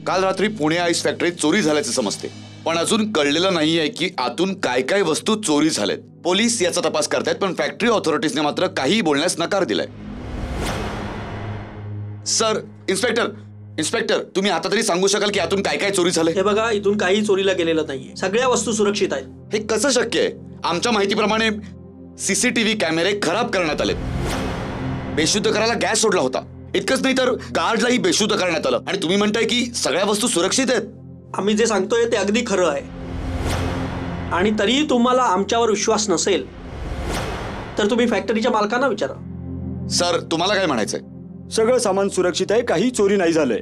काल रात्री पुणे आईस फॅक्टरीत चोरी झाल्याचे समजते, पण अजून कळलेलं नाहीये की आतून काय काय वस्तू चोरी झाल्यात। पोलीस याचा तपास करतायत, पण फॅक्टरी ऑथॉरिटीजने मात्र काही बोलण्यास नकार दिलाय। सर, इन्स्पेक्टर तुम्ही आता तरी सांगू शकाल की आतून काय काय चोरी झाले? हे बघा, इथून काही चोरीला गेलेलं नाहीये, सगळ्या वस्तू सुरक्षित आहेत। हे कसं शक्य आहे? आमच्या माहितीप्रमाणे सीसीटीव्ही कॅमेरे खराब करण्यात आले, बेशुद्ध करायला गॅस सोडला होता। इतकंच नाही तर गार्डलाही बेशुद्ध करण्यात आलं, आणि तुम्ही म्हणताय की सगळ्या वस्तू सुरक्षित आहेत। आम्ही जे सांगतोय ते अगदी खरं आहे, आणि तरीही तुम्हाला आमच्यावर विश्वास नसेल तर तुम्ही फॅक्टरीच्या मालकांना विचारा। सर, तुम्हाला काय म्हणायचंय? सगळं सामान सुरक्षित आहे, काही चोरी नाही झालंय।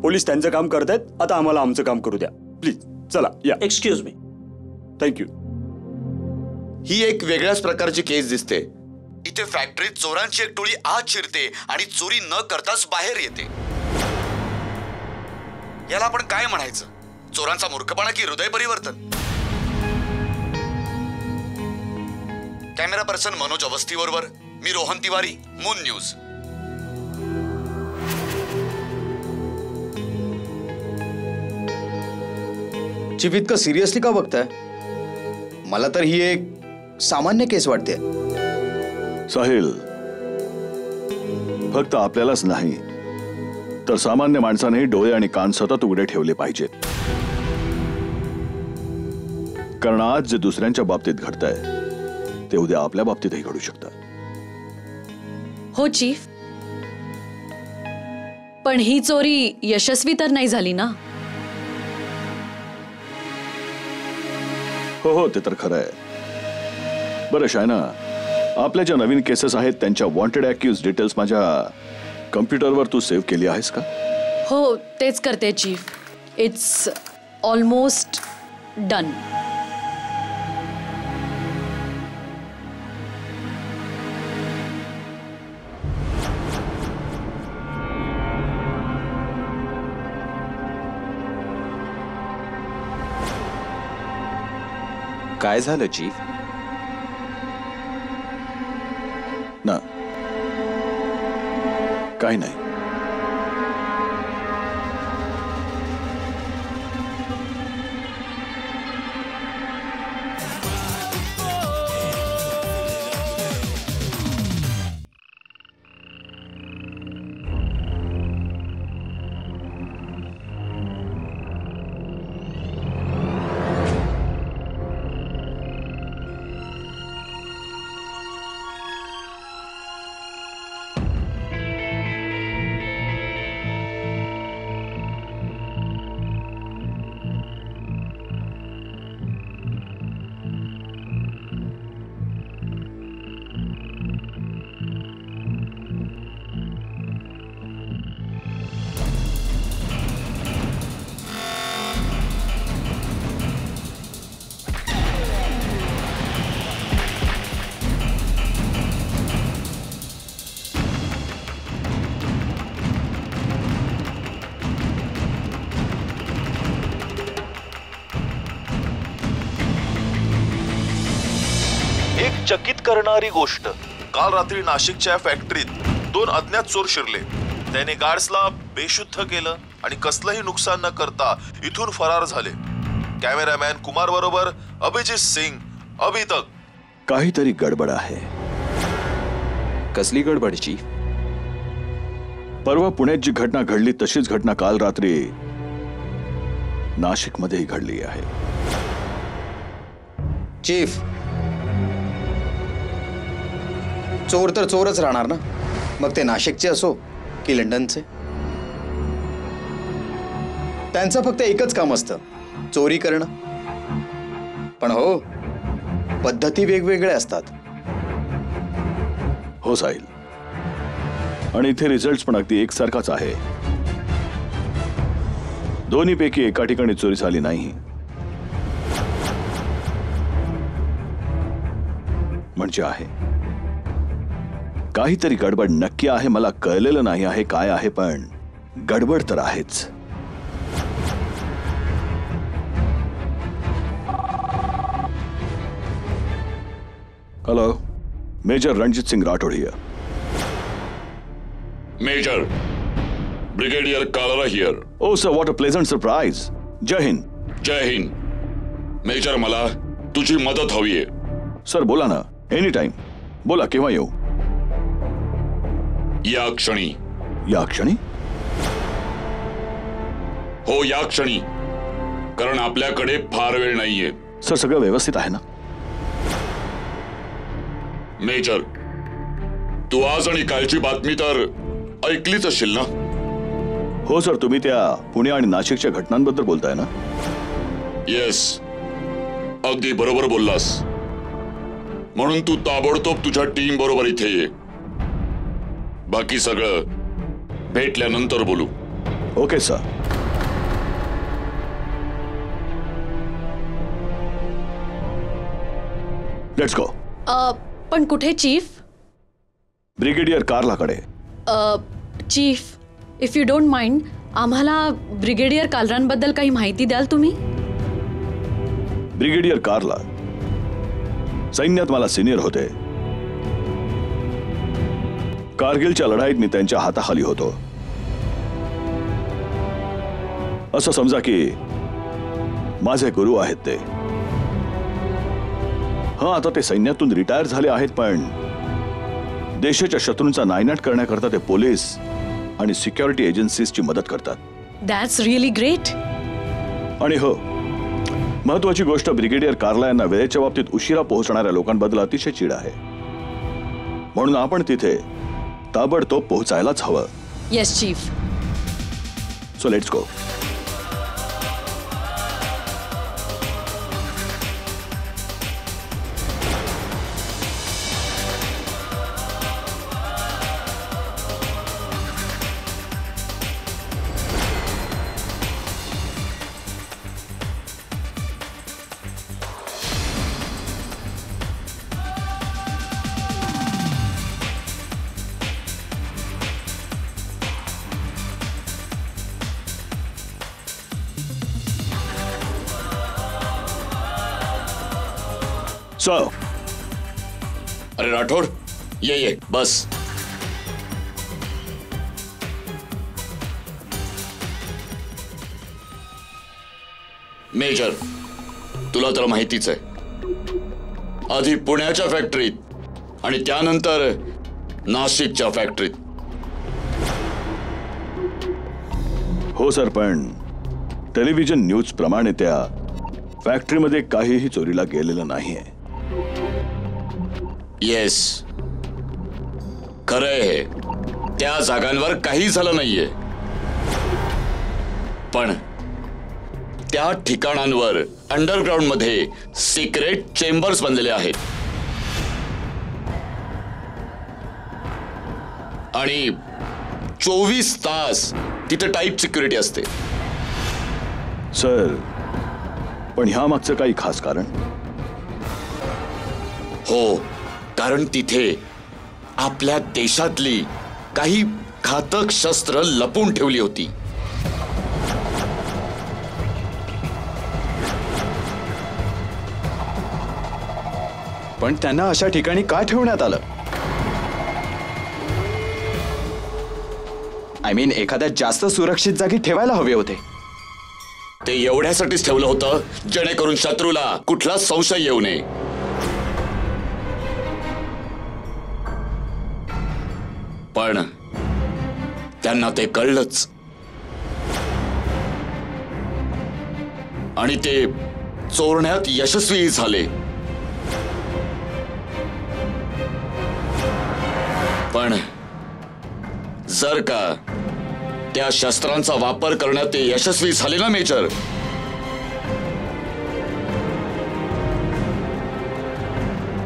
पोलीस त्यांचं काम करतायत, आता आम्हाला आमचं काम करू द्या प्लीज। चला या। Excuse me. थँक्यू। ही एक वेगळ्याच प्रकारची केस दिसते। इथे फॅक्टरीत चोरांची एक टोळी आत शिरते आणि चोरी न करताच बाहेर येते। याला आपण काय म्हणायचं? चोरांचा मूर्खपणा की हृदय परिवर्तन? कॅमेरा पर्सन मनोज अवस्थी बरोबर मी Rohan Tiwari, Moon news. Chief, इतकं सिरियसली का बघताय? मला तर ही एक सामान्य केस वाटते। साहिल, फक्त आपल्यालाच नाही तर सामान्य माणसाने डोळे आणि कान सतत उघडे ठेवले पाहिजेत, कारण आज जे दुसऱ्यांच्या बाबतीत घडतंय ते उद्या आपल्या बाबतीतही घडू शकतं। हो चीफ, पण ही चोरी यशस्वी तर नाही झाली ना? हो, ते तर खरं आहे। बरं शायना, आपल्या ज्या नवीन केसेस आहेत त्यांच्या वॉन्टेड अॅक्यूज डिटेल्स माझ्या कम्प्युटरवर तू सेव्ह केली आहेस का? हो, तेच करते चीफ। It's almost done. काय झालं चीफ? ना, काही नाही। चकित करणारी गोष्ट, काल रात्री नाशिकच्या फॅक्टरीत 2 अज्ञात चोर शिरले. त्याने गार्ड्सला बेशुद्ध केलं आणि कसलंही नुकसान न करता इथून फरार झाले. कॅमेरामॅन कुमार बरोबर अभिजित सिंग अभी तक. काहीतरी गडबड आहे. कसली गडबड चीफ? परवा पुण्यात जी घटना घडली तशीच घटना काल रात्री नाशिकमध्येही घडली आहे. चीफ, चोर तर चोरच राहणार ना, मग ते नाशिकचे असो की लंडनचे. त्यांचं फक्त एकच काम असतं, चोरी करणं. पण हो, पद्धती वेगवेगळ्या असतात. हो साहिल, आणि इथे रिझल्ट पण अगदी एकसारखाच आहे. दोन्हीपैकी एका ठिकाणी चोरी झाली नाही, म्हणजे आहे. काहीतरी गडबड नक्की आहे. मला कळलेलं नाही आहे काय आहे, पण गडबड तर आहेच. Hello, major Ranjit Singh Rathod here. Major, brigadier Kalra here. Oh sir, what a pleasant surprise. जय हिंद. जय हिंद. मेजर, मला तुझी मदत हवीये. सर बोला ना, एनी टाइम बोला. केव्हा येऊ? या क्षणी. या क्षणी? हो, या क्षणी. कारण आपल्याकडे फार वेळ नाहीये. सर सगळं व्यवस्थित आहे ना? मेजर, तू आज आणि कालची बातमी तर ऐकलीच असशील ना? हो सर, तुम्ही त्या पुणे आणि नाशिकच्या घटनांबद्दल बोलताय ना? येस, अगदी बरोबर बोललास. म्हणून तू ताबडतोब तुझ्या टीम बरोबर इथे ये. बाकी सगळं भेटल्यानंतर बोलू. Okay sir. Let's go. पण कुठे चीफ? ब्रिगेडियर कार्लाकडे. Chief, if you don't mind, आम्हाला ब्रिगेडियर कालरांबद्दल काही माहिती द्याल तुम्ही? ब्रिगेडियर कार्ला सैन्यात मला सिनियर होते. कारगिलच्या लढाईत मी त्यांच्या हाताखाली होतो. असं समजा की माझे गुरु आहेत ते. हा, आता ते सैन्यातून रिटायर झाले आहेत, पण देशाच्या शत्रूंचा नायनाट करण्याकरता ते पोलीस आणि सिक्युरिटी एजन्सीजची मदत करतात. That's really great. आणि हो, महत्वाची गोष्ट, ब्रिगेडियर कार्ला यांना वेळेच्या बाबतीत उशिरा पोहोचणाऱ्या लोकांबद्दल अतिशय चीड आहे. म्हणून आपण तिथे ताबडतोब पोहोचायलाच हवं. Yes chief. So let's go. Sir. अरे राठोड, ये बस. मेजर, तुला तर माहितीच आहे, आधी पुण्याच्या फॅक्टरीत आणि त्यानंतर नाशिकच्या फॅक्टरीत. हो सर, पण टेलिव्हिजन न्यूज प्रमाणे त्या फॅक्टरीमध्ये काहीही चोरीला गेलेलं नाहीये. येस, खरंय हे. त्या जागांवर काही झालं नाहीये, पण त्या ठिकाणांवर अंडरग्राऊंड मध्ये सिक्रेट चेंबर्स बनलेले आहेत आणि 24 तास तिथे टाईट सिक्युरिटी असते. सर, पण ह्या मागचं काही खास कारण? हो, कारण तिथे आपल्या देशातली काही घातक शस्त्र लपून ठेवली होती. पण त्यांना अशा ठिकाणी का ठेवण्यात आलं? आय मीन एखाद्या जास्त सुरक्षित जागी ठेवायला हवे होते. ते एवढ्यासाठीच ठेवलं होतं जेणेकरून शत्रूला कुठलाच संशय येऊ नये. पण त्यांना ते कळलंच आणि ते चोरण्यात यशस्वी झाले. पण जर का त्या शस्त्रांचा वापर करण्यात ते यशस्वी झाले ना मेजर,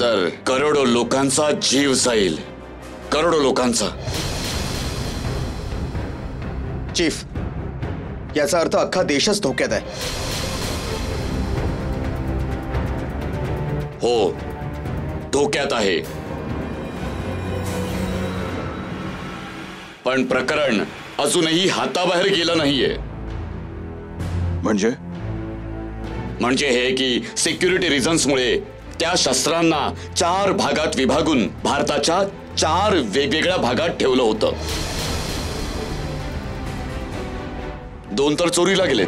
तर करोडो लोकांचा जीव जाईल. करोडो लोकांचा. चीफ, याचा अर्थ अख्खा देशच धोक्यात आहे. हो, धोक्यात आहे. पण प्रकरण अजूनही हाताबाहेर गेलं नाहीये. म्हणजे हे की सिक्युरिटी रिझन्समुळे त्या शस्त्रांना 4 भागात विभागून भारताच्या 4 वेगवेगळ्या भागात ठेवलं होतं. 2 तर चोरीला गेलेत.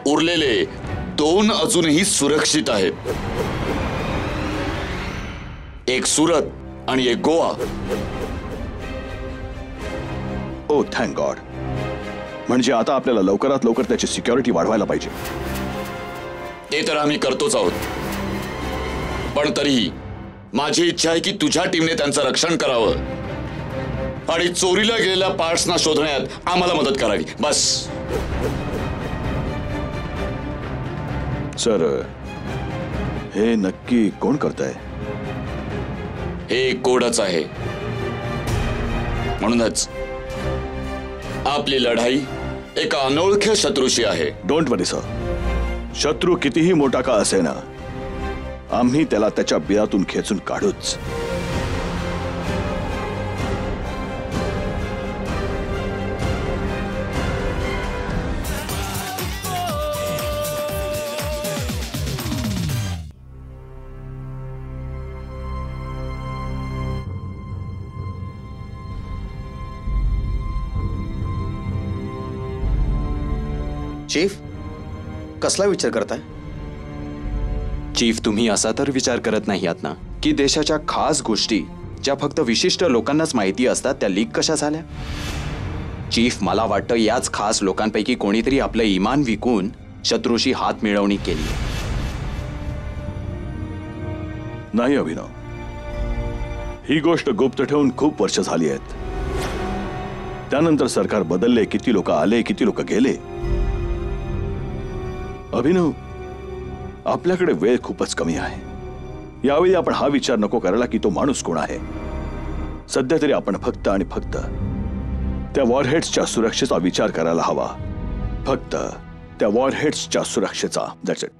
उरलेले 2 अजूनही सुरक्षित आहेत. एक सुरत आणि एक गोवा. ओ थँक गॉड. म्हणजे आता आपल्याला लवकरात लवकर त्याची सिक्युरिटी वाढवायला पाहिजे. ते तर आम्ही करतोच आहोत. पण तरीही माझी इच्छा आहे की तुझ्या टीमने त्यांचं रक्षण करावं आणि चोरीला गेलेल्या पार्ट्सना शोधण्यात आम्हाला मदत करावी. बस. सर, हे नक्की कोण करतंय? हे कोडच आहे. म्हणूनच आपली लढाई एका अनोळख्या शत्रूशी आहे. Don't worry sir. शत्रू कितीही मोठा का असेना, आम्ही त्याला त्याच्या बिळातून खेचून काढूच. चीफ, कसला विचार करताय? चीफ, तुम्ही असा तर विचार करत नाही आहात ना की देशाच्या खास गोष्टी ज्या फक्त विशिष्ट लोकांनाच माहिती असतात त्या लीक कशा झाल्या? चीफ, मला वाटतं याच खास लोकांपैकी कोणीतरी आपलं इमान विकून शत्रूशी हात मिळवणी केली. नाही अभिनव, ही गोष्ट गुप्त ठेवून खूप वर्ष झाली आहेत. त्यानंतर सरकार बदलले, किती लोक आले, किती लोक गेले. अभिनव, आपल्याकडे वेळ खूपच कमी आहे. यावेळी आपण हा विचार नको करायला की तो माणूस कोण आहे. सध्या तरी आपण फक्त आणि फक्त त्या वॉरहेड्सच्या सुरक्षेचा विचार करायला हवा. फक्त त्या वॉरहेड्सच्या सुरक्षेचा. That's it.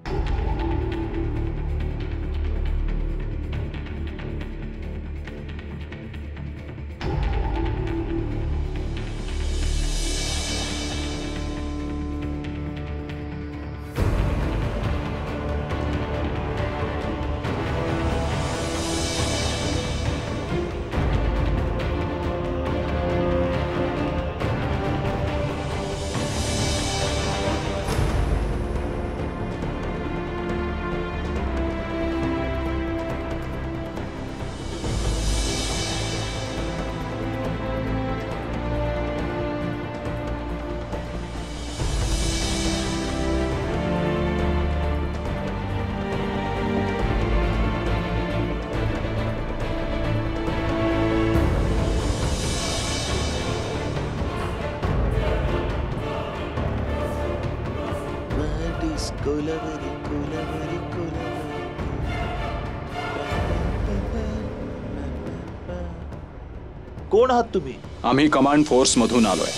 कोण आहात तुम्ही? आम्ही कमांड फोर्स मधून आलोय.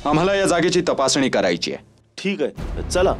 आम्हाला या जागेची तपासणी करायची आहे. ठीक आहे, चला.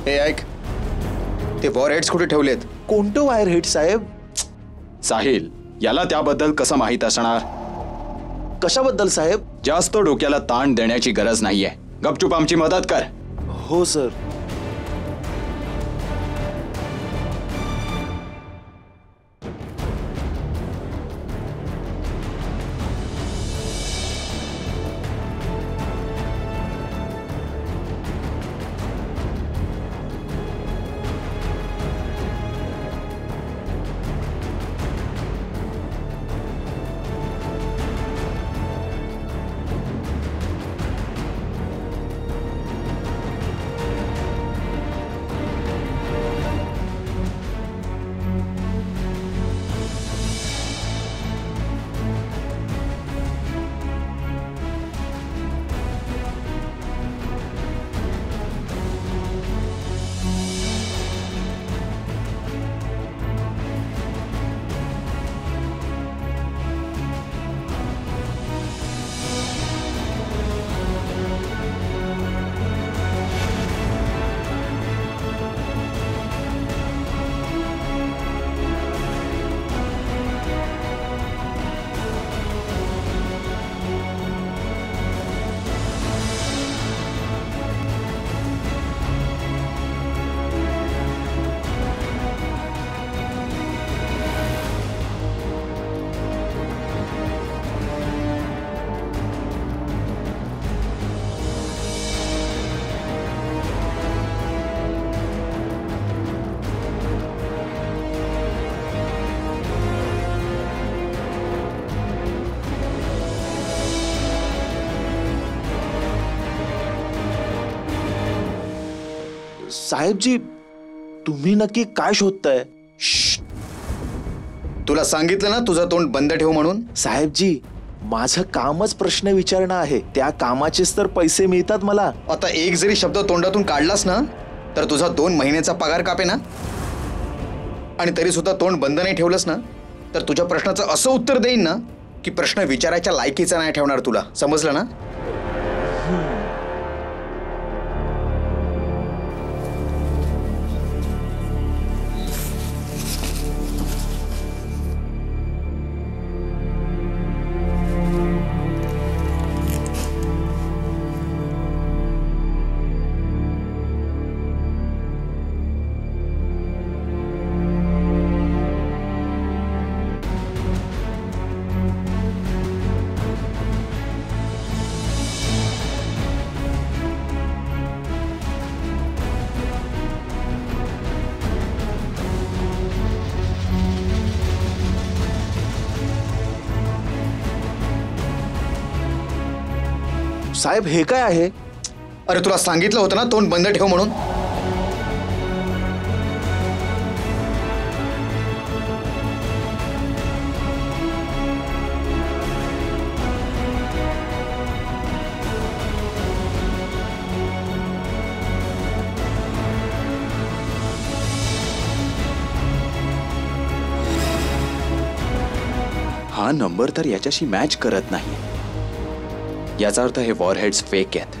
हे ऐक, ते वॉरहेड्स कुठे ठेवलेत? कोणतं वायर हेड साहेब? साहिल, याला त्याबद्दल कसं माहीत असणार? कशाबद्दल साहेब? जास्त डोक्याला ताण देण्याची गरज नाहीये. गपचूप आमची मदत कर. हो सर. साहेबजी, तुम्ही नक्की काय शोधताय? तुला सांगितलं ना तुझं तोंड बंद ठेव म्हणून. साहेबजी, माझं कामच प्रश्न विचारणं आहे. त्या कामाचेच तर पैसे मिळतात मला. आता एक जरी शब्द तोंडातून काढलास ना तर तुझा 2 महिन्याचा पगार कापे ना. आणि तरी सुद्धा तोंड बंद नाही ठेवलंस ना तर तुझ्या प्रश्नाचं असं उत्तर देईन ना की प्रश्न विचारायच्या लायकीचा नाही ठेवणार तुला. समजलं ना? साहेब, हे काय आहे? अरे तुला सांगितलं होतं ना तोंड बंद ठेव म्हणून. हा नंबर तर याच्याशी मॅच करत नाही. याचा अर्थ हे वॉरहेड्स फेक आहेत.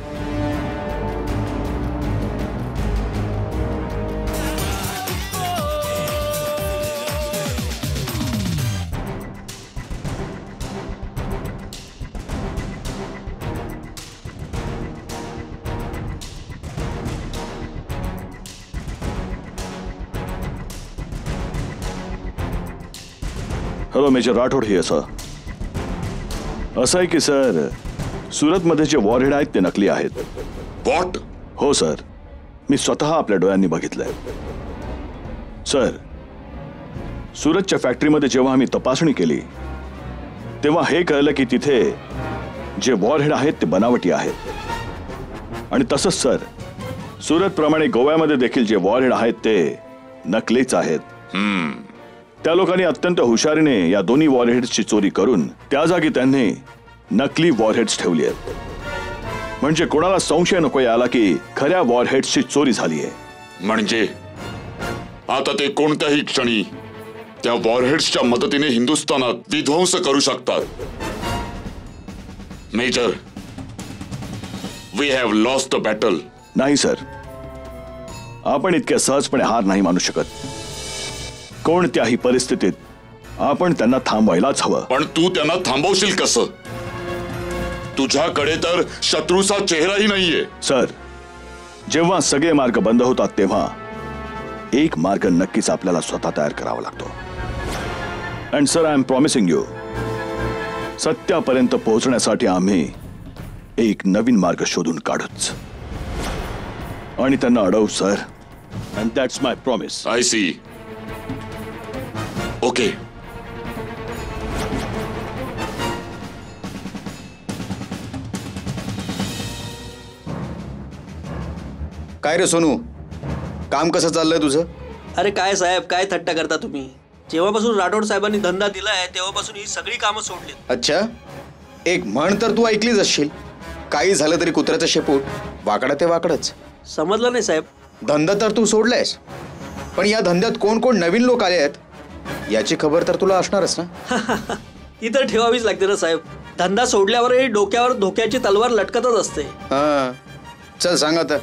हॅलो मेजर राठोड हे असं आहे की सर, सुरतमध्ये जे वॉरहेड आहेत ते नकली आहेत. व्हॉट? हो सर, मी स्वतः आपल्या डोळ्यांनी बघितलंय. सर, सुरतच्या फॅक्टरीमध्ये जेव्हा आम्ही तपासणी केली तेव्हा हे कळलं की तिथे जे वॉरहेड आहेत ते बनावटी आहेत. आणि तसंच सर, सुरतप्रमाणे गोव्यामध्ये देखील जे वॉरहेड आहेत ते नकलीच आहेत. त्या लोकांनी अत्यंत हुशारीने या दोन्ही वॉरहेड्सची चोरी करून त्या जागी त्यांनी नकली वॉरहेड्स ठेवली आहेत. म्हणजे कोणाला संशय नको याला की खऱ्या वॉरहेड्सची चोरी झाली आहे. म्हणजे आता ते कोणत्याही क्षणी त्या वॉरहेड्सच्या मदतीने हिंदुस्थानात विध्वंस करू शकतात. Major, we have lost the battle. नाही सर, आपण इतक्या सहजपणे हार नाही मानू शकत. कोणत्याही परिस्थितीत आपण त्यांना थांबवायलाच हवं. पण तू त्यांना थांबवशील कसं? तुझ्याकडे तर शत्रूचा चेहराही नाहीये. सर, जेव्हा सगळे मार्ग बंद होतात तेव्हा एक मार्ग नक्कीच आपल्याला स्वतः तयार करावा लागतो. And sir, I am promising you, सत्यापर्यंत पोहोचण्यासाठी आम्ही एक नवीन मार्ग शोधून काढूच आणि त्यांना अडवू sir. And that's my promise. I see. Okay. काय रे सोनू, काम कसं चाललंय तुझं? अरे काय साहेब, काय थट्टा करता तुम्ही? जेव्हापासून राठोड साहेबांनी धंदा दिलाय तेव्हापासून ही सगळी कामं सोडलीत. अच्छा, एक म्हण तर तू ऐकलीच असशील, काही झालं तरी कुत्र्याचं शेपूट वाकडं ते वाकडच. समजलं नाही साहेब? धंदा तर तू सोडलायस, पण या धंद्यात कोण कोण नवीन लोक आले आहेत याची खबर तर तुला असणारच ना. ती तर ठेवावीच लागते ना साहेब. धंदा सोडल्यावरही डोक्यावर धोक्याची तलवार लटकतच असते. हा, चल सांग आता.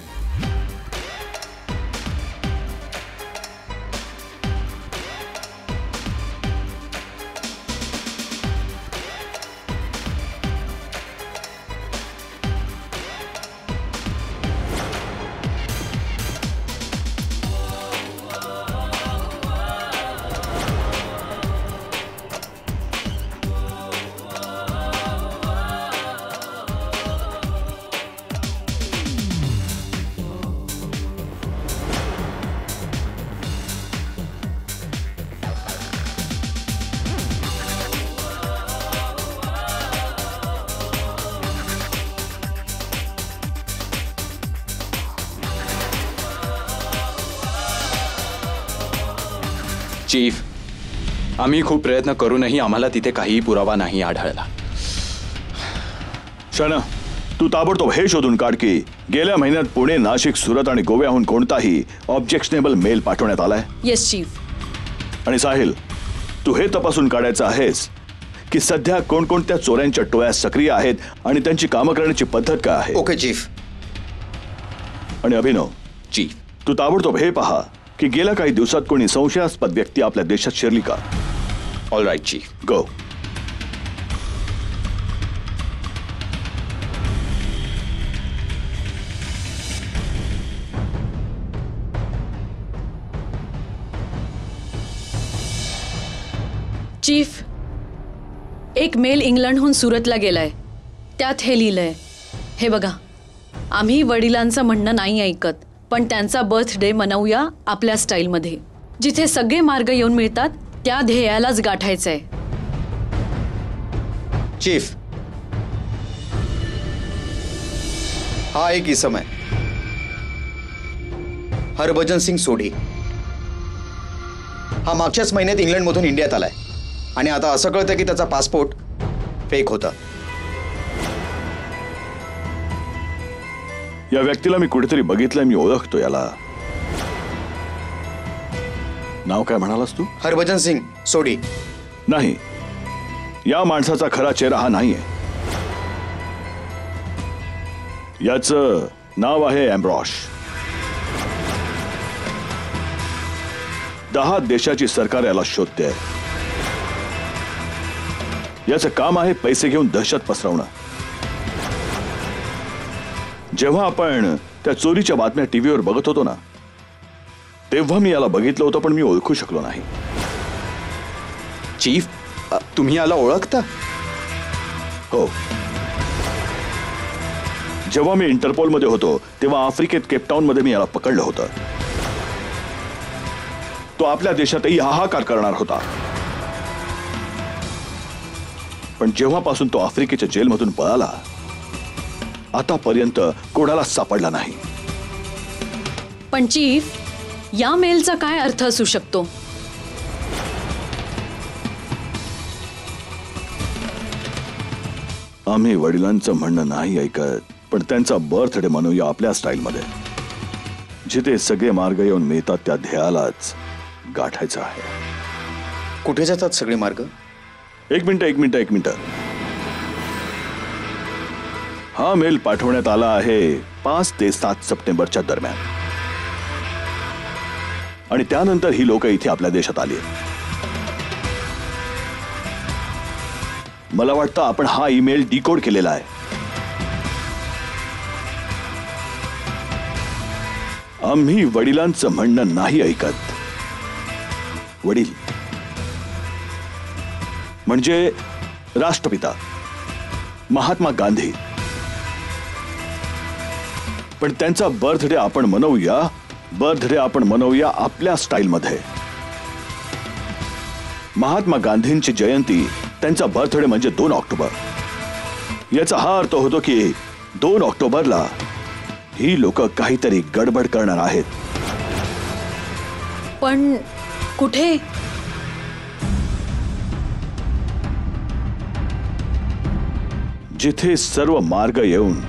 चीफ, आम्ही खूप प्रयत्न करूनही आम्हाला तिथे काहीही पुरावा नाही आढळला. शना, तू ताबडतोब हे शोधून काढ की गेल्या महिन्यात पुणे, नाशिक, सुरत आणि गोव्याहून कोणताही ऑब्जेक्शनेबल मेल पाठवण्यात आलाय. Yes chief. आणि साहिल, तू हे तपासून काढायचं आहेस की सध्या कोणकोणत्या चोऱ्यांच्या टोळ्या सक्रिय आहेत आणि त्यांची कामं करण्याची पद्धत काय आहे. Okay chief. आणि अभिनव, चीफ, तू ताबडतोब हे पहा की गेल्या काही दिवसात कोणी संशयास्पद व्यक्ती आपल्या देशात शिरली का. All right chief. Go. Chief, एक मेल इंग्लंडहून सुरतला गेलाय. त्यात हे लिहिलंय, हे बघा, आम्ही वडिलांचं म्हणणं नाही ऐकत, पण त्यांचा बर्थडे मनवूया आपल्या स्टाईलमध्ये. जिथे सगळे मार्ग येऊन मिळतात त्या ध्येयालाच गाठायचंय. चीफ, हा एक इसम आहे, हरभजन सिंग सोढी. हा मागच्याच महिन्यात इंग्लंडमधून इंडियात आलाय आणि आता असं कळतं की त्याचा पासपोर्ट फेक होता. या व्यक्तीला मी कुठेतरी बघितलंय, मी ओळखतो याला. नाव काय म्हणालास तू? हरभजन सिंग सोढी. नाही, या माणसाचा खरा चेहरा हा नाहीये. याचं नाव आहे एम्ब्रॉश. 10 देशाची सरकार याला शोधते. याचं काम आहे पैसे घेऊन दहशत पसरवणं. जेव्हा आपण त्या चोरीच्या बातम्या टीव्हीवर बघत होतो ना, तेव्हा मी याला बघितलं होतं, पण मी ओळखू शकलो नाही. चीफ, तुम्ही याला ओळखता? हो. जेव्हा मी इंटरपोलमध्ये होतो तेव्हा आफ्रिकेत केपटाऊनमध्ये मी याला पकडलं होतं. तो आपल्या देशातही हाहाकार करणार होता, पण जेव्हापासून तो आफ्रिकेच्या जेलमधून पळाला आतापर्यंत कोणाला सापडला नाही. पण चीफ, या मेलचा काय अर्थ असू शकतो? आम्ही वडिलांचं म्हणणं नाही ऐकत, पण त्यांचा बर्थडे मनवूया आपल्या स्टाईलमध्ये. जिथे सगळे मार्ग येऊन मिळतात त्या ध्येयालाच गाठायचं आहे. कुठे जातात सगळे मार्ग? एक मिनिट. हा मेल पाठवण्यात आला आहे 5 ते 7 सप्टेंबरच्या दरम्यान. आणि त्यानंतर ही लोक इथे आपल्या देशात आली. मला वाटतं आपण हा ईमेल डिकोड केलेला आहे. आम्ही वडिलांचं म्हणणं नाही ऐकत. वडील म्हणजे राष्ट्रपिता महात्मा गांधी. पण त्यांचा बर्थडे आपण मनवूया आपल्या स्टाईलमध्ये. महात्मा गांधींची जयंती, त्यांचा बर्थडे म्हणजे 2 ऑक्टोबर. याचा हा अर्थ होतो की 2 ऑक्टोबरला ही लोक काहीतरी गडबड करणार आहेत. पण कुठे? जिथे सर्व मार्ग येऊन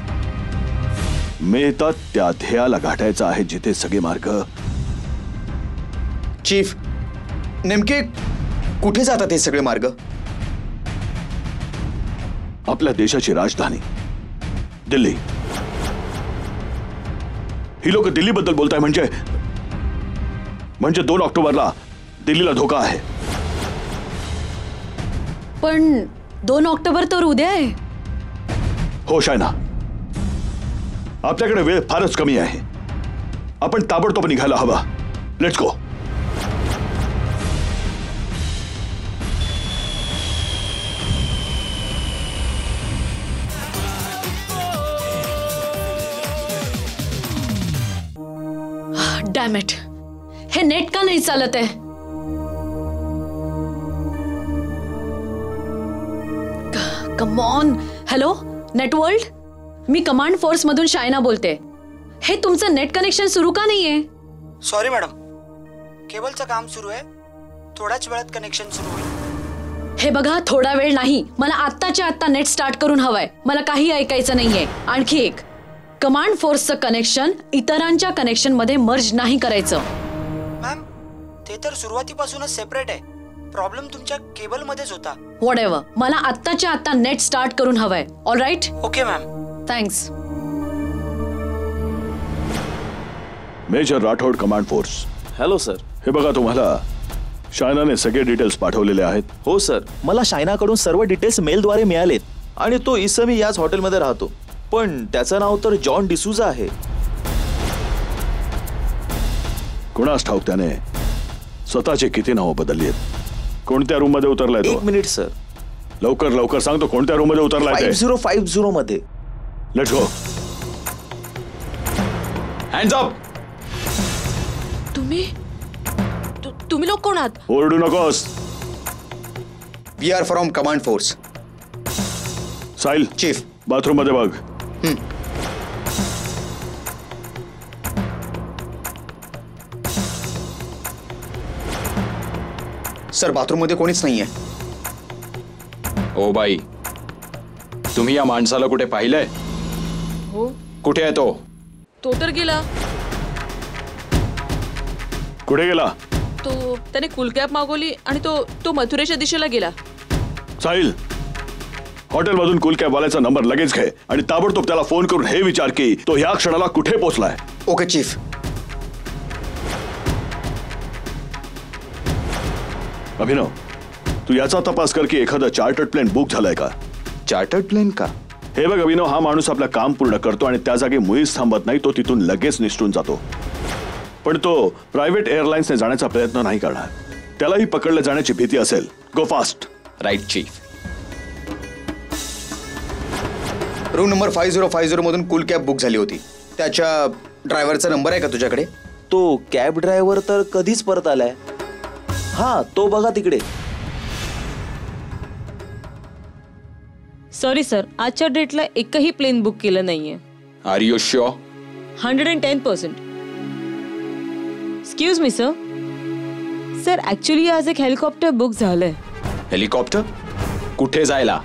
मिळतात त्या ध्येयाला गाठायचा आहे. जिथे सगळे मार्ग. चीफ, नेमके कुठे जातात हे सगळे मार्ग? आपल्या देशाची राजधानी दिल्ली. ही लोक दिल्लीबद्दल बोलताय म्हणजे 2 ऑक्टोबरला दिल्लीला धोका आहे. पण 2 ऑक्टोबर तर उद्या आहे. हो शायना, आपल्याकडे वेळ फारच कमी आहे. आपण ताबडतोब निघायला हवा. Let's go. डॅम इट, हे नेट का नाही चालत आहे? Come on. हॅलो नेटवर्ल्ड, मी कमांड फोर्स मधून शायना बोलते. हे तुमचं नेट कनेक्शन सुरू का नाहीये? सॉरी मॅडम, केबलचं काम सुरू आहे. थोड्याच वेळात कनेक्शन सुरू होईल. हे बघा, थोडा वेळ नाही, मला आत्ताच्या आत्ता नेट स्टार्ट करून हवंय. मला काही ऐकायचं नाहीये. आणखी एक, कमांड फोर्सचं कनेक्शन इतरांच्या कनेक्शन मध्ये मर्ज नाही करायचं. मॅम, ते तर सुरुवातीपासूनच सेपरेट आहे. प्रॉब्लेम तुमच्या केबल मध्येच होता. व्हॉटएव्हर, मला आत्ताच्या आत्ता नेट स्टार्ट करून हवंय. All right? Okay ma'am. Thanks. Major Rathod, command force. Hello sir. हे बघा, तुम्हाला शायनाने सगळे डिटेल्स पाठवलेले आहेत. हो सर, मला शायनाकडून सर्व डिटेल्स मेलद्वारे मिळालेत. आणि तो इसमी याच हॉटेलमध्ये राहतो. पण त्याचं नाव तर जॉन डिसूजा आहे. कुणास ठाऊक त्याने स्वतःचे किती नावं बदलली आहेत. कोणत्या रूम मध्ये उतरलाय तो? 1 मिनिट सर. लवकर सांगतो, कोणत्या रूम मध्ये उतरलाय? 5050 मध्ये. Let's go. Hands up. तुम्ही लोक कोण आहात? ओरडू नकोस. We are from command force. Sahil, chief, bathroom मध्ये बघ. सर, बाथरूम मध्ये कोणीच नाहीये. ओ बाई, तुम्ही या माणसाला कुठे पाहिलंय? हो. कुठे आहे तो? तो तर गेला. कुठे गेला? त्याने कूल कॅब मागवली आणि तो मथुरेच्या दिशेला गेला. साहिल, हॉटेलमधून कूल कॅब वाल्याचा नंबर लगेच घे आणि ताबडतोब त्याला फोन करून हे विचार की तो ह्या क्षणाला कुठे पोहोचलाय. Okay chief. अभिनव, तू याचा तपास कर की एखादा चार्टर्ड प्लेन बुक झालाय का. चार्टर्ड प्लेन का? हे बघ अभिनव, हा माणूस आपलं काम पूर्ण करतो आणि त्या जागी मुळीच थांबत नाही. तो तिथून लगेच निसटून जातो. पण तो प्रायव्हेट एअरलाइन्सने जाण्याचा प्रयत्न नाही करणार. त्यालाही पकडलं जाण्याची भीती असेल. Go fast. Right chief. Room number 5050 मधून कूल कॅब बुक झाली होती. त्याच्या ड्रायव्हरचा नंबर आहे का तुझ्याकडे? तो कॅब ड्रायव्हर तर कधीच परत आलाय. हा, तो बघा तिकडे. सॉरी सर, आजच्या डेटला एकही प्लेन बुक केलं नाहीये. Are you sure? 110%. Excuse me sir. Sir, actually आज एक हेलिकॉप्टर बुक झालंय. हेलिकॉप्टर? कुठे जायला?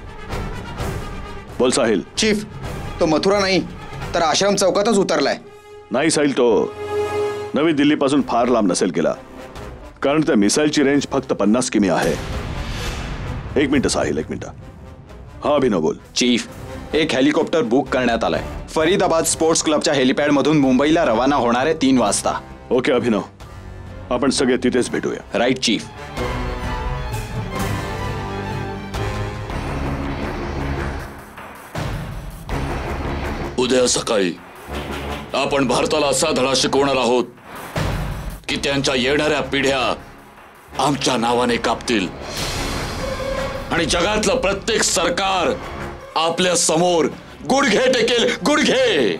बोल साहिल. चीफ, तो मथुरा नाही तर आश्रम चौकातच उतरलाय. नाही साहिल, तो नवी दिल्लीपासून फार लांब नसेल गेला, कारण त्या मिसाईलची रेंज फक्त 50 किमी आहे. 1 मिनिट साहिल, 1 मिनिट. हा अभिनव बोल. चीफ, एक हेलिकॉप्टर बुक करण्यात आलाय. फरीदाबाद स्पोर्ट्स क्लबच्या हेलिपॅड मधून मुंबईला रवाना होणार आहे 3 वाजता. ओके अभिनव, आपण सगळे तिथेच भेटूया. Right chief. उद्या सकाळी आपण भारताला असा धडा शिकवणार आहोत की त्यांच्या येणाऱ्या पिढ्या आमच्या नावाने कापतील आणि जगातलं प्रत्येक सरकार आपल्या समोर गुडघे टेकेल, गुडघे.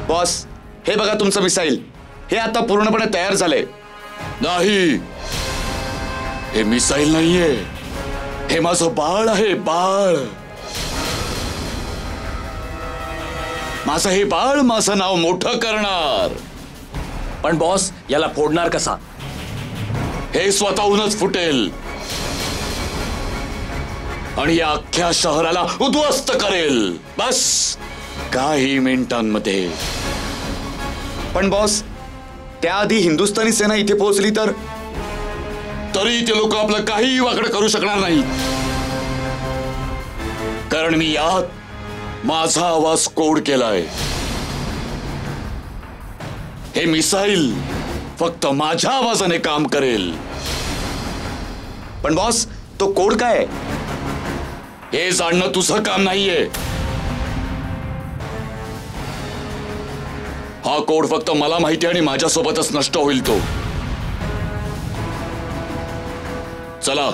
बॉस, हे बघा तुमचं मिसाईल. हे आता पूर्णपणे तयार झालंय. नाही, हे मिसाईल नाहीये, हे माझं बाळ आहे, बाळ. माझं हे बाळ माझं नाव मोठं करणार. पण बॉस, याला फोडणार कसा? हे स्वतःहूनच फुटेल आणि या अख्ख्या शहराला उद्ध्वस्त करेल. बस काही मिनिटांमध्ये. पण बॉस, त्याआधी हिंदुस्थानी सेना इथे पोहोचली तर? तरी ते लोक आपलं काहीही वाकडं करू शकणार नाही, कारण मी यात माझा आवाज कोड केलाय. हे मिसाईल फक्त माझ्या आवाजाने काम करेल. पण बॉस, तो कोड काय आहे? हे जाणणं तुझं काम नाहीये. हा कोड फक्त मला माहिती आणि माझ्यासोबतच नष्ट होईल तो. चला,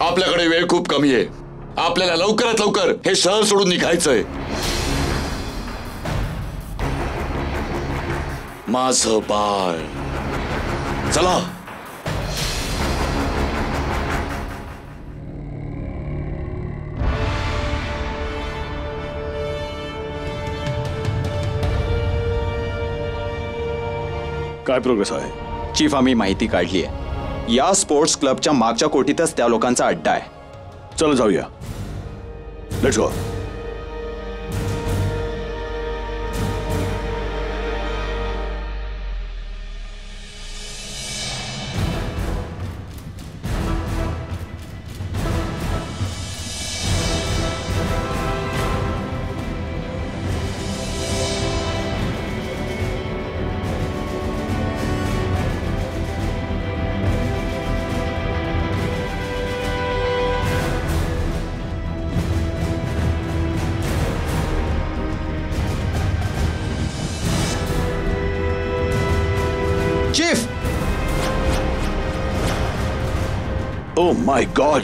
आपल्याकडे वेळ खूप कमी आहे. आपल्याला लवकरात लवकर हे शहर सोडून निघायचंय. माझं बाळ. चला. काय प्रोग्रेस आहे? चीफ, आम्ही माहिती काढली आहे. या स्पोर्ट्स क्लबच्या मागच्या कोठीतच त्या लोकांचा अड्डा आहे. चला जाऊया. Let's go. Chief. Oh my god.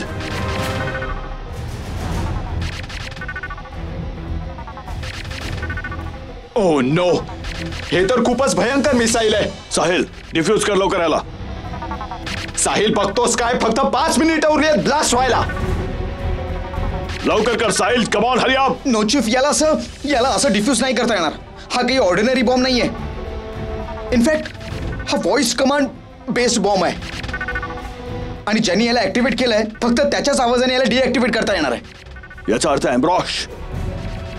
Oh no, हे तर खूपच भयंकर मिसाईल आहे. साहिल, डिफ्यूज कर लवकर याला. साहिल, बघतोस काय? फक्त 5 मिनिटं उरली आहेत ब्लास्ट व्हायला. लवकर कर Sahil, come on, hurry up. No chief, याला असं डिफ्यूज नाही करता येणार. हा काही ऑर्डिनरी बॉम्ब नाहीये. इनफॅक्ट हा व्हॉइस कमांड बेस्ड बॉम्ब आहे आणि ज्यांनी याला ऍक्टिव्हेट केलंय फक्त त्याच्याच आवाजाने याला डिऍक्टिव्हेट करता येणार आहे. याचा अर्थ एम्ब्रॉश.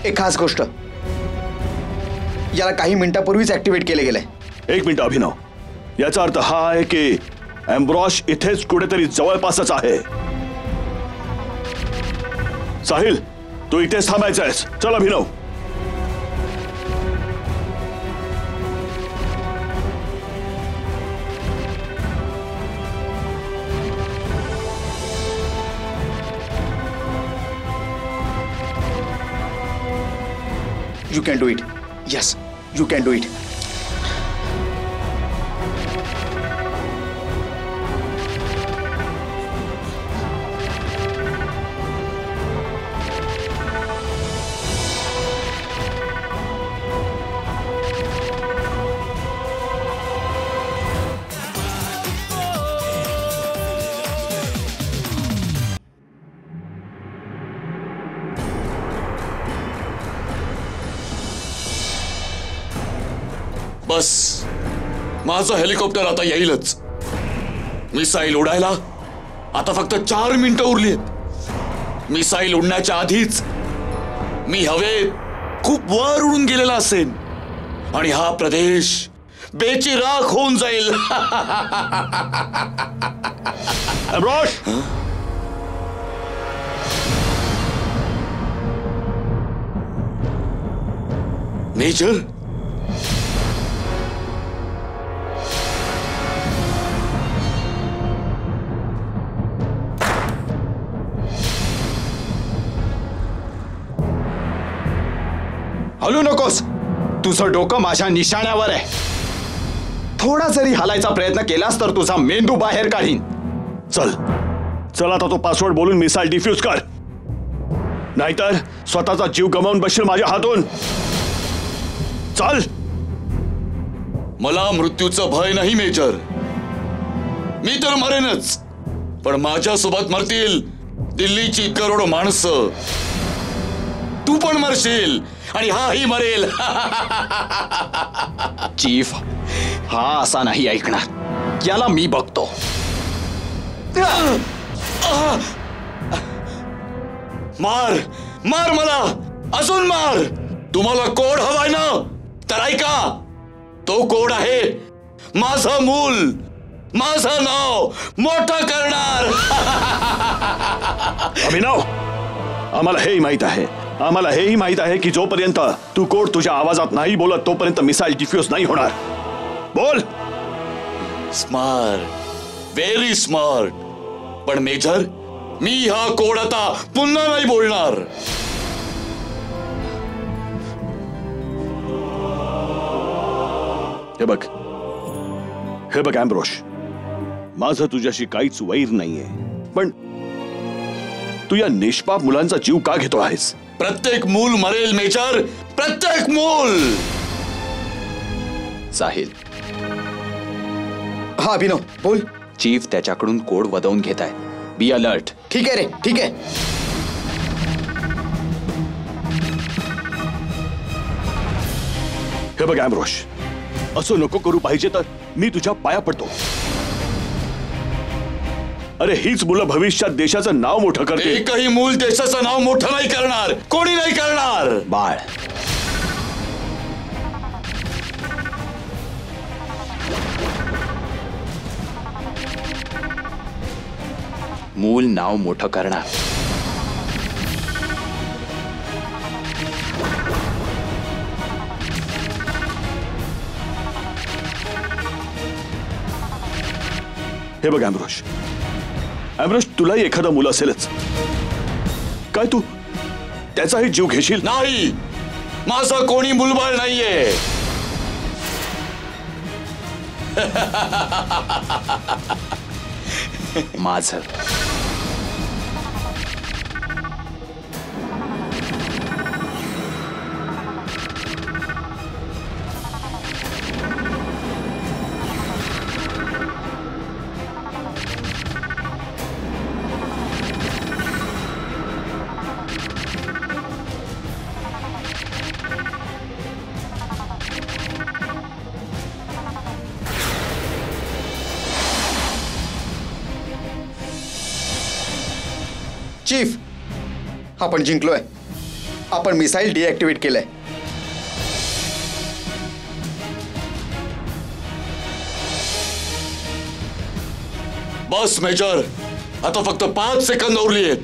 एक खास गोष्ट, याला काही मिनिटापूर्वीच ऍक्टिव्हेट केले गेलंय. 1 मिनिट अभिनव, याचा अर्थ हा आहे की एम्ब्रॉश इथेच कुठेतरी जवळपासच आहे. साहिल, तू इथेच थांबायचा आहेस. चल अभिनव. You can do it. Yes, you can do it. बस, माझं हेलिकॉप्टर आता येईलच. मिसाईल उडायला आता फक्त 4 मिनिटं उरली आहेत. मिसाईल उडण्याच्या आधीच मी हवेत खूप वर उडून गेलेला असेन आणि हा प्रदेश बेचिराख होऊन जाईल. एम्ब्रॉश, मेजर, हलू नकोस. तुझं डोकं माझ्या निशाण्यावर आहे. थोडा जरी हलायचा प्रयत्न केलास तर तुझा मेंदू बाहेर काढीन. चल चल, आता तो पासवर्ड बोलून मिसाईल डिफ्यूज कर, नाहीतर स्वतःचा जीव गमावून बसशील माझ्या हातून. चल. मला मृत्यूचं भय नाही मेजर. मी तर मरेनच, पण माझ्यासोबत मरतील दिल्लीची करोडो माणसं. तू पण मरशील आणि हाही मरेल. चीफ, हा असा नाही ऐकणार. याला मी बघतो. मार मार मला, अजून मार. तुम्हाला कोड हवाय ना, तर ऐका. तो कोड आहे माझं मूल, माझं नाव मोठं करणार. अभिनव, आम्हाला हेही माहित आहे, आम्हाला हेही माहित आहे की जोपर्यंत तू कोड तुझ्या आवाजात नाही बोलत तोपर्यंत मिसाईल डिफ्यूज नाही होणार. बोल. Smart, very smart. पण मेजर, मी हा कोड आता पुन्हा नाही बोलणार. हे बघ अँब्रोश, माझं तुझ्याशी काहीच वैर नाहीये, पण तू या निष्पाप मुलांचा जीव का घेतो आहेस? प्रत्येक मूल मरेल मेजर, प्रत्येक मूल. साहिल. हा अभिनव बोल. चीफ त्याच्याकडून कोड वदवून घेत आहे. Be alert. ठीक आहे रे, ठीक आहे. हे बघ अँब्रोश, असं नको करू. पाहिजे तर मी तुझ्या पाया पडतो. अरे हीच मुलं भविष्यात देशाचं नाव मोठं करतील. एकही मूल देशाचं नाव मोठं नाही करणार, कोणी नाही करणार. बाळ, मूल नाव मोठं करणार. हे बघ अँब्रोश, अँब्रोश तुलाही एखादा मुलं असेलच. काय तू त्याचाही जीव घेशील? नाही, माझं कोणी मुलबाळ नाहीये. माझं. चीफ, आपण जिंकलोय. आपण मिसाईल डिॲक्टिव्हेट केलंय. बस मेजर, आता फक्त 5 सेकंद उरली आहेत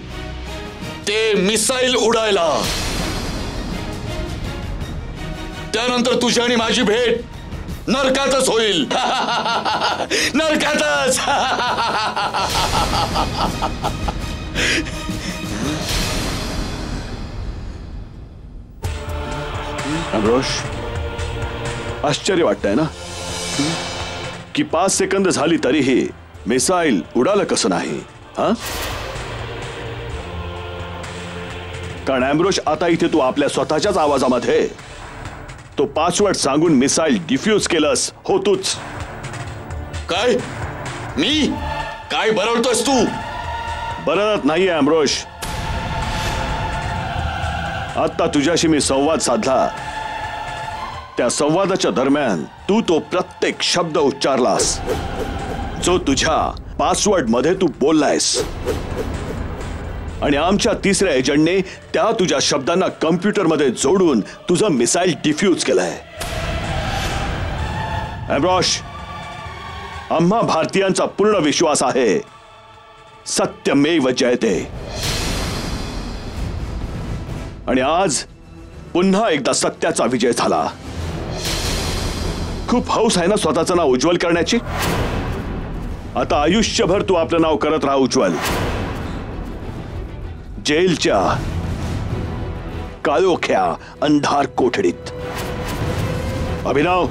ते मिसाईल उडायला. त्यानंतर तुझी आणि माझी भेट नरकातच होईल. नरकातच. अँब्रोश, आश्चर्य वाटतंय ना की 5 सेकंद झाली तरीही मिसाईल उडालं कसं नाही? हा, कारण अँब्रोश आता इथे तू आपल्या स्वतःच्याच आवाजामध्ये तो पासवर्ड सांगून मिसाईल डिफ्यूज केलंस. हो तूच. काय? मी काय बरळतोस तू? बरळत नाहीये अँब्रोश. आता तुझ्याशी मी संवाद साधला, त्या संवादाच्या दरम्यान तू तो प्रत्येक शब्द उच्चारलास जो तुझ्या पासवर्ड मध्ये तू बोललायस, आणि आमच्या तिसऱ्या एजंटने त्या तुझ्या शब्दांना कम्प्युटरमध्ये जोडून तुझं मिसाईल डिफ्यूज केलंय. अँब्रोश, आम्हा भारतीयांचा पूर्ण विश्वास आहे, सत्यमेव जयते. आणि आज पुन्हा एकदा सत्याचा विजय झाला. खूप हौस आहे ना स्वतःचं नाव उज्ज्वल करण्याची? आता आयुष्यभर तू आपलं नाव करत राहा उज्ज्वल. जेलच्या काळोख्या अंधार कोठडीत. अभिनव,